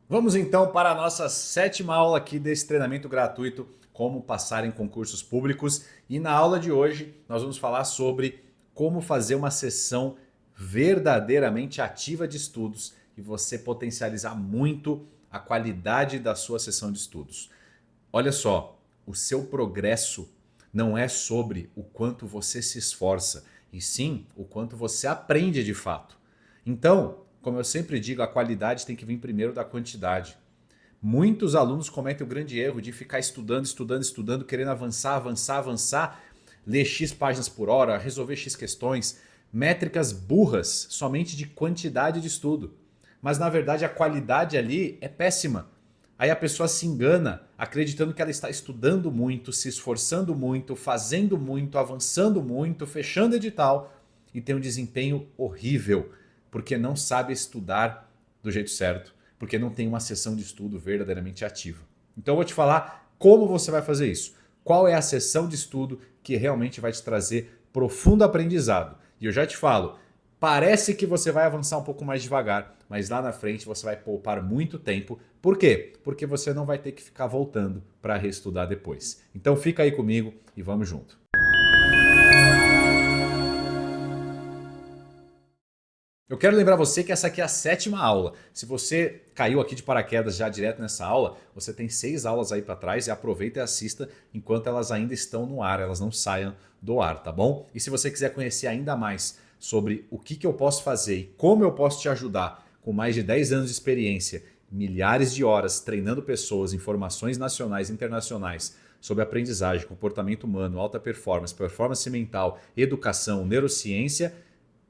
Vamos então para a nossa sétima aula aqui desse treinamento gratuito, como passar em concursos públicos. E na aula de hoje nós vamos falar sobre como fazer uma sessão verdadeiramente ativa de estudos e você potencializar muito a qualidade da sua sessão de estudos. Olha só, o seu progresso não é sobre o quanto você se esforça, e sim o quanto você aprende de fato. Então, como eu sempre digo, a qualidade tem que vir primeiro da quantidade. Muitos alunos cometem o grande erro de ficar estudando, estudando, estudando, querendo avançar, avançar, avançar, ler X páginas por hora, resolver X questões, métricas burras somente de quantidade de estudo. Mas na verdade a qualidade ali é péssima. Aí a pessoa se engana acreditando que ela está estudando muito, se esforçando muito, fazendo muito, avançando muito, fechando edital e tem um desempenho horrível, porque não sabe estudar do jeito certo, porque não tem uma sessão de estudo verdadeiramente ativa. Então eu vou te falar como você vai fazer isso. Qual é a sessão de estudo que realmente vai te trazer profundo aprendizado. E eu já te falo, parece que você vai avançar um pouco mais devagar, mas lá na frente você vai poupar muito tempo. Por quê? Porque você não vai ter que ficar voltando para reestudar depois. Então fica aí comigo e vamos junto. Eu quero lembrar você que essa aqui é a sétima aula. Se você caiu aqui de paraquedas já direto nessa aula, você tem 6 aulas aí para trás e aproveita e assista enquanto elas ainda estão no ar, elas não saiam do ar, tá bom? E se você quiser conhecer ainda mais sobre o que eu posso fazer e como eu posso te ajudar com mais de 10 anos de experiência, milhares de horas treinando pessoas em formações nacionais e internacionais sobre aprendizagem, comportamento humano, alta performance, performance mental, educação, neurociência,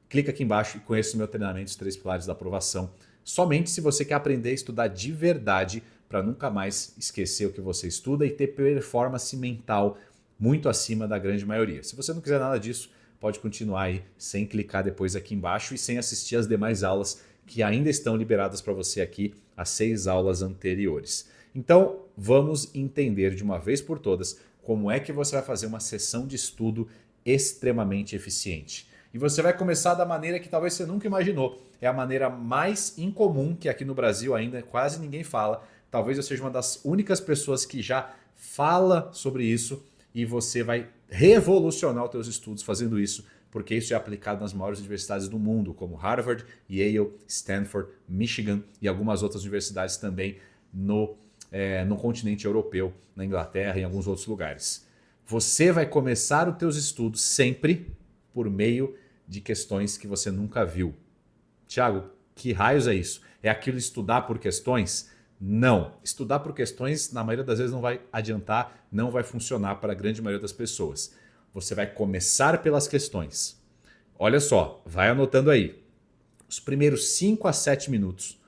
clica aqui embaixo e conheça o meu treinamento Os 3 Pilares da Aprovação. Somente se você quer aprender a estudar de verdade para nunca mais esquecer o que você estuda e ter performance mental muito acima da grande maioria. Se você não quiser nada disso, pode continuar aí sem clicar depois aqui embaixo e sem assistir as demais aulas que ainda estão liberadas para você aqui, as 6 aulas anteriores. Então, vamos entender de uma vez por todas como é que você vai fazer uma sessão de estudo extremamente eficiente. E você vai começar da maneira que talvez você nunca imaginou. É a maneira mais incomum que aqui no Brasil ainda quase ninguém fala. Talvez eu seja uma das únicas pessoas que já fala sobre isso e você vai revolucionar os teus estudos fazendo isso, porque isso é aplicado nas maiores universidades do mundo, como Harvard, Yale, Stanford, Michigan e algumas outras universidades também no continente europeu, na Inglaterra e em alguns outros lugares. Você vai começar os teus estudos sempre por meio de questões que você nunca viu. Tiago, que raios é isso? É aquilo estudar por questões? Não. Estudar por questões, na maioria das vezes, não vai adiantar, não vai funcionar para a grande maioria das pessoas. Você vai começar pelas questões. Olha só, vai anotando aí. Os primeiros 5 a 7 minutos,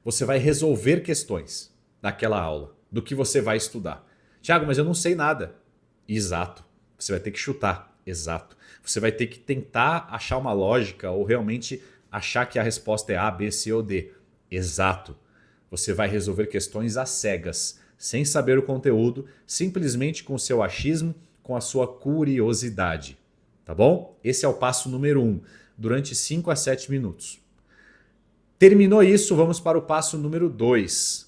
você vai resolver questões daquela aula, do que você vai estudar. Tiago, mas eu não sei nada. Exato. Você vai ter que chutar. Exato. Você vai ter que tentar achar uma lógica ou realmente achar que a resposta é A, B, C ou D. Exato. Você vai resolver questões às cegas, sem saber o conteúdo, simplesmente com o seu achismo, com a sua curiosidade. Tá bom? Esse é o passo número 1, durante 5 a 7 minutos. Terminou isso, vamos para o passo número 2.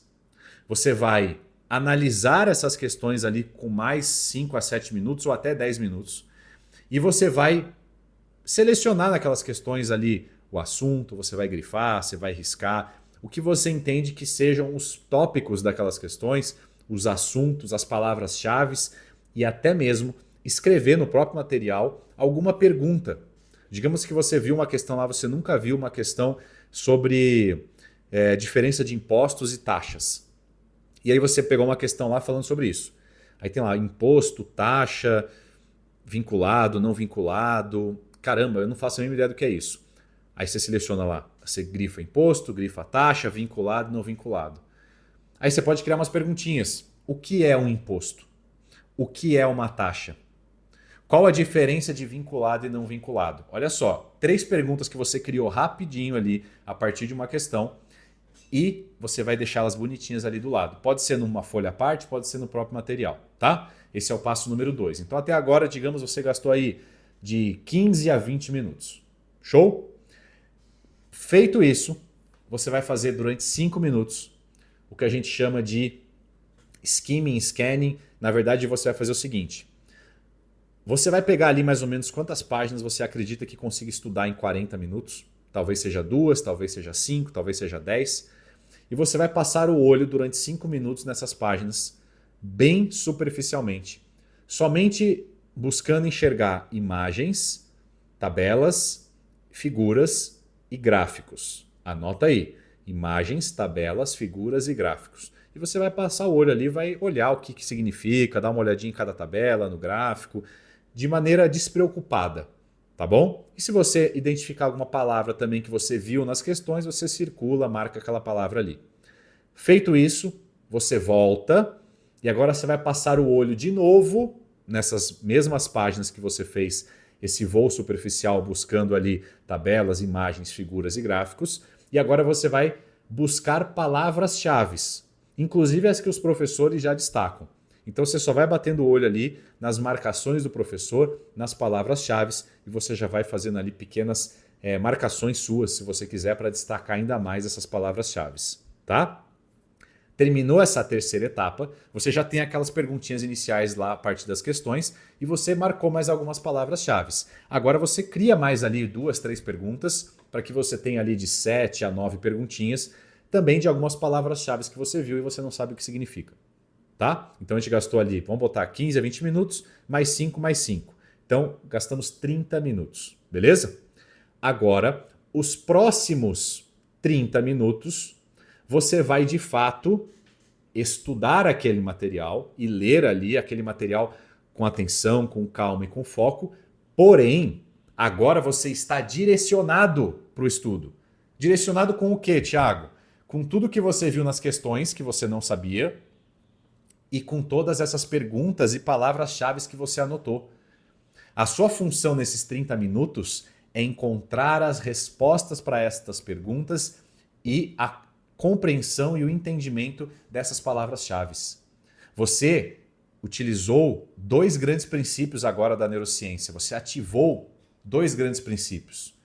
Você vai analisar essas questões ali com mais 5 a 7 minutos ou até 10 minutos. E você vai selecionar naquelas questões ali o assunto, você vai grifar, você vai riscar, o que você entende que sejam os tópicos daquelas questões, os assuntos, as palavras-chave e até mesmo escrever no próprio material alguma pergunta. Digamos que você viu uma questão lá, você nunca viu uma questão sobre diferença de impostos e taxas. E aí você pegou uma questão lá falando sobre isso. Aí tem lá imposto, taxa, vinculado, não vinculado. Caramba, eu não faço a mínima ideia do que é isso. Aí você seleciona lá, você grifa imposto, grifa taxa, vinculado, não vinculado. Aí você pode criar umas perguntinhas. O que é um imposto? O que é uma taxa? Qual a diferença de vinculado e não vinculado? Olha só, 3 perguntas que você criou rapidinho ali a partir de uma questão e você vai deixá-las bonitinhas ali do lado. Pode ser numa folha à parte, pode ser no próprio material, tá? Esse é o passo número 2. Então até agora, digamos, você gastou aí de 15 a 20 minutos. Show? Feito isso, você vai fazer durante 5 minutos o que a gente chama de skimming, scanning. Na verdade, você vai fazer o seguinte. Você vai pegar ali mais ou menos quantas páginas você acredita que consiga estudar em 40 minutos. Talvez seja 2, talvez seja 5, talvez seja 10. E você vai passar o olho durante 5 minutos nessas páginas, bem superficialmente. Somente buscando enxergar imagens, tabelas, figuras e gráficos. Anota aí. Imagens, tabelas, figuras e gráficos. E você vai passar o olho ali, vai olhar o que significa, dar uma olhadinha em cada tabela, no gráfico, de maneira despreocupada, tá bom? E se você identificar alguma palavra também que você viu nas questões, você circula, marca aquela palavra ali. Feito isso, você volta e agora você vai passar o olho de novo nessas mesmas páginas que você fez esse voo superficial buscando ali tabelas, imagens, figuras e gráficos. E agora você vai buscar palavras-chave, inclusive as que os professores já destacam. Então você só vai batendo o olho ali nas marcações do professor, nas palavras-chave, e você já vai fazendo ali pequenas marcações suas, se você quiser, para destacar ainda mais essas palavras-chave. Tá? Terminou essa terceira etapa, você já tem aquelas perguntinhas iniciais lá a partir das questões e você marcou mais algumas palavras-chave. Agora você cria mais ali 2, 3 perguntas para que você tenha ali de 7 a 9 perguntinhas, também de algumas palavras-chave que você viu e você não sabe o que significa. Tá? Então a gente gastou ali, vamos botar 15 a 20 minutos, mais 5, mais 5. Então gastamos 30 minutos, beleza? Agora, os próximos 30 minutos, você vai de fato estudar aquele material e ler ali aquele material com atenção, com calma e com foco. Porém, agora você está direcionado para o estudo. Direcionado com o quê, Thiago? Com tudo que você viu nas questões que você não sabia e com todas essas perguntas e palavras-chave que você anotou. A sua função nesses 30 minutos é encontrar as respostas para estas perguntas e a compreensão e o entendimento dessas palavras-chave. Você utilizou 2 grandes princípios agora da neurociência. Você ativou 2 grandes princípios: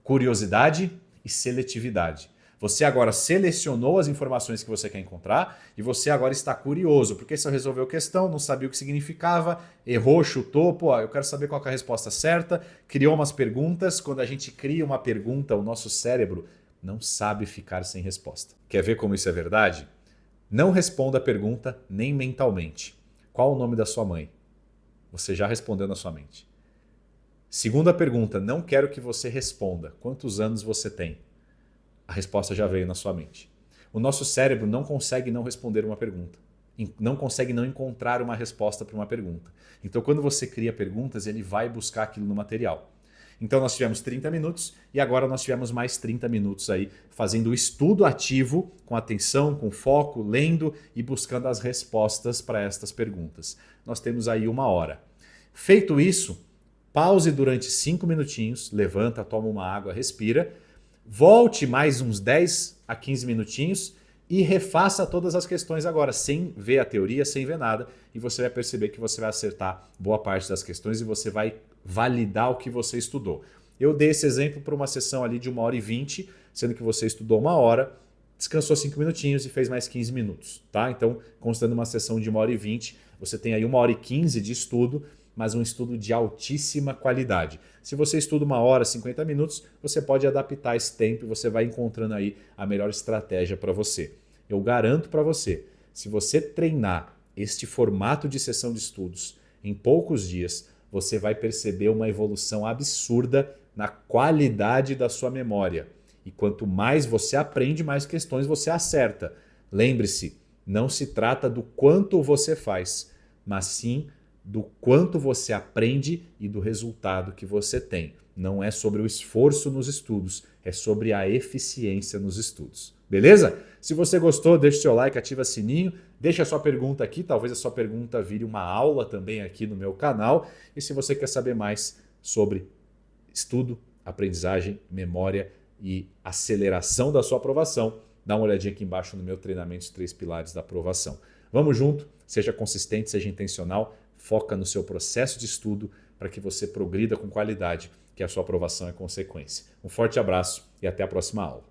curiosidade e seletividade. Você agora selecionou as informações que você quer encontrar e você agora está curioso, porque você resolveu a questão, não sabia o que significava, errou, chutou, pô, eu quero saber qual é a resposta certa, criou umas perguntas. Quando a gente cria uma pergunta, o nosso cérebro não sabe ficar sem resposta. Quer ver como isso é verdade? Não responda a pergunta nem mentalmente. Qual o nome da sua mãe? Você já respondeu na sua mente. Segunda pergunta, não quero que você responda. Quantos anos você tem? A resposta já veio na sua mente. O nosso cérebro não consegue não responder uma pergunta. Não consegue não encontrar uma resposta para uma pergunta. Então, quando você cria perguntas, ele vai buscar aquilo no material. Então, nós tivemos 30 minutos e agora nós tivemos mais 30 minutos aí fazendo o estudo ativo, com atenção, com foco, lendo e buscando as respostas para estas perguntas. Nós temos aí 1 hora. Feito isso, pause durante 5 minutinhos, levanta, toma uma água, respira. Volte mais uns 10 a 15 minutinhos e refaça todas as questões agora, sem ver a teoria, sem ver nada. E você vai perceber que você vai acertar boa parte das questões e você vai validar o que você estudou. Eu dei esse exemplo para uma sessão ali de 1h20, sendo que você estudou 1 hora, descansou 5 minutinhos e fez mais 15 minutos. Tá? Então, considerando uma sessão de 1h20, você tem aí 1h15 de estudo, mas um estudo de altíssima qualidade. Se você estuda 1 hora, 50 minutos, você pode adaptar esse tempo e você vai encontrando aí a melhor estratégia para você. Eu garanto para você, se você treinar este formato de sessão de estudos em poucos dias, você vai perceber uma evolução absurda na qualidade da sua memória. E quanto mais você aprende, mais questões você acerta. Lembre-se, não se trata do quanto você faz, mas sim do quanto você aprende e do resultado que você tem. Não é sobre o esforço nos estudos, é sobre a eficiência nos estudos. Beleza? Se você gostou, deixa o seu like, ativa o sininho, deixa a sua pergunta aqui, talvez a sua pergunta vire uma aula também aqui no meu canal. E se você quer saber mais sobre estudo, aprendizagem, memória e aceleração da sua aprovação, dá uma olhadinha aqui embaixo no meu treinamento, os 3 pilares da aprovação. Vamos junto, seja consistente, seja intencional, foca no seu processo de estudo para que você progrida com qualidade, que a sua aprovação é consequência. Um forte abraço e até a próxima aula.